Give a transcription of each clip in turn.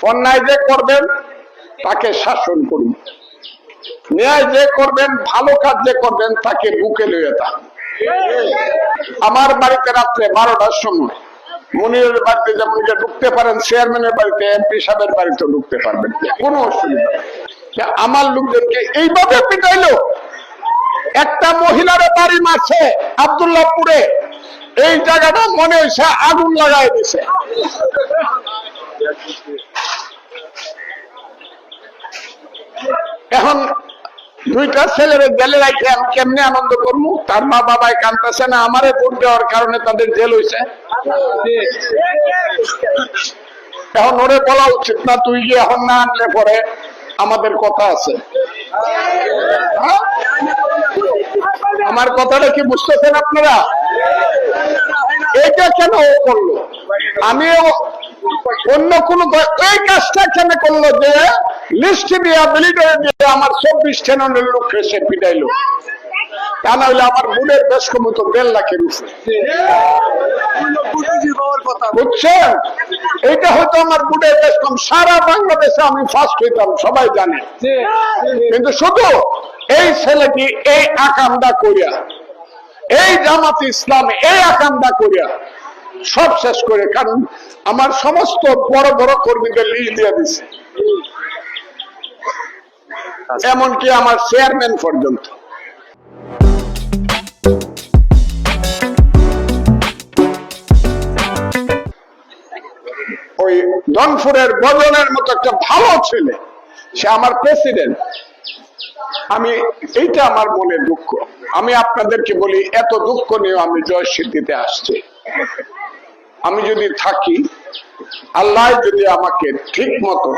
অন্যায় যে করবেন তাকে শাসন করুন, ন্যায় যে করবেন, ভালো কাজ যে করবেন তাকে বুকে লইয়া থাক। আমার বাড়িতে রাত্রে 12টার সময় মনিরের বাড়িতে যেমন ঢুকতে পারেন, চেয়ারম্যানের বাড়িতে, এমপি সাহেবের বাড়িতে ঢুকতে পারবেন, কোনো অসুবিধা নেই। আমার লোকদেরকে এইভাবে পিটাইলো। একটা মহিলার বাড়ি মারছে আব্দুল্লাহপুরে, এই জায়গাটা মনে হয়েছে আগুন লাগাই দিছে। এখন দুইটা ছেলের জেলে রাখে আমি কেমনে আনন্দ করবো? তার মা বাবাই কাঁদতেছে না আমারে ভোট দেওয়ার কারণে তাদের জেল হয়েছে। এখন ওরে বলা উচিত না তুই গিয়ে এখন না আনলে পরে আমাদের কথা আছে। আমার কথাটা কি বুঝতেছেন আপনারা? এটা কেন ও করলো? আমিও অন্য কোন এই কাজটা কেন করলো যে লিস্ট দিয়ে মিলিটারি দিয়ে আমার 24 টেনের লোককে সে পিটাইলো? তা না হলে আমার বুড়ের বেশ কমতো 1.5 লাখের উপরে, বুঝছেন? এইটা হয়তো আমার বুড়ের বেশ কম, সারা বাংলাদেশে আমি ফার্স্ট হইতাম, সবাই জানে। কিন্তু শুধু এই ছেলেটি এই আকামটা করিয়া, এই জামাত ইসলাম এই আকামটা করিয়া সব শেষ করে, কারণ আমার সমস্ত বড় বড় কর্মীদের লিস্ট দিয়ে দিছে, এমনকি আমার চেয়ারম্যান পর্যন্ত। ওই ধনপুরের বজনের মতো একটা ভালো ছেলে, সে আমার প্রেসিডেন্ট। আমি এইটা আমার মনে দুঃখ। আমি আপনাদেরকে বলি, এত দুঃখ নিয়ে আমি জয়সিদ্ধিতে আসছি। আমি যদি থাকি, আল্লাহ যদি আমাকে ঠিক মতো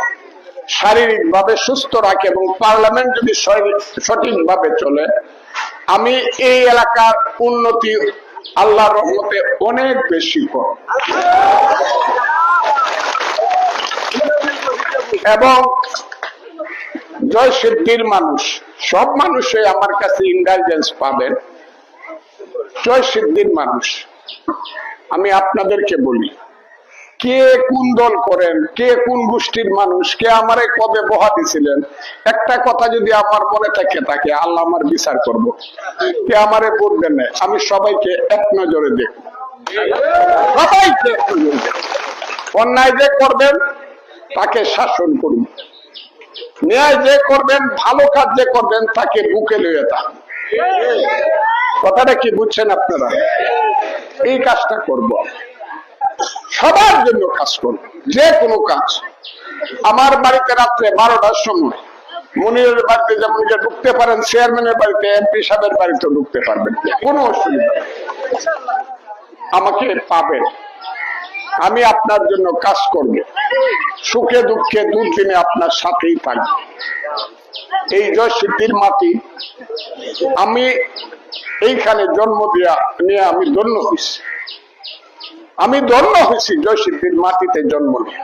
শারীরিক ভাবে সুস্থ রাখে এবং পার্লামেন্ট যদি সঠিক ভাবে চলে, আমি এই এলাকার উন্নতি আল্লাহর রহমতে অনেক বেশি করব। এবং জয়সিদ্ধির মানুষ, সব মানুষই আমার কাছে ইন্টেলিজেন্স পাবেন। জয়সিদ্ধির মানুষ, আমি আপনাদেরকে বলি, কে কোন দল করেন, কে কোন গোষ্ঠীর মানুষ, কে আমারে কবে বহা দিছিলেন, একটা কথা যদি আমার মনে থাকে আল্লাহ আমার বিচার করব। কে আমারে ভোট দেন না, আমি সবাইকে এক নজরে দেখব, সবাইকে এক নজরে দেখব। অন্যায় যে করবেন তাকে শাসন করুন, ন্যায় যে করবেন, ভালো কাজ যে করবেন তাকে বুকে লইয়া থাক। কথাটা কি বুঝছেন আপনারা? এই কাজটা করব, সবার জন্য কাজ করব, যে কোনো কাজ। আমার বাড়িতে রাত্রে 12টার সময় মনিরের বাড়িতে যেমন ঢুকতে পারেন, চেয়ারম্যানের বাড়িতে, এমপি সাহেবের বাড়িতে ঢুকতে পারবেন, কোনো অসুবিধা নেই। আমাকে পাবেন, আমি আপনার জন্য কাজ করব, সুখে দুঃখে দুর্দিনে আপনার সাথেই থাকব। এই জয়সিদ্ধির মাটি, আমি এইখানে জন্ম নিয়ে আমি ধন্য হয়েছি। আমি ধন্য হয়েছি জয়সিদ্ধির মাটিতে জন্ম নিয়ে।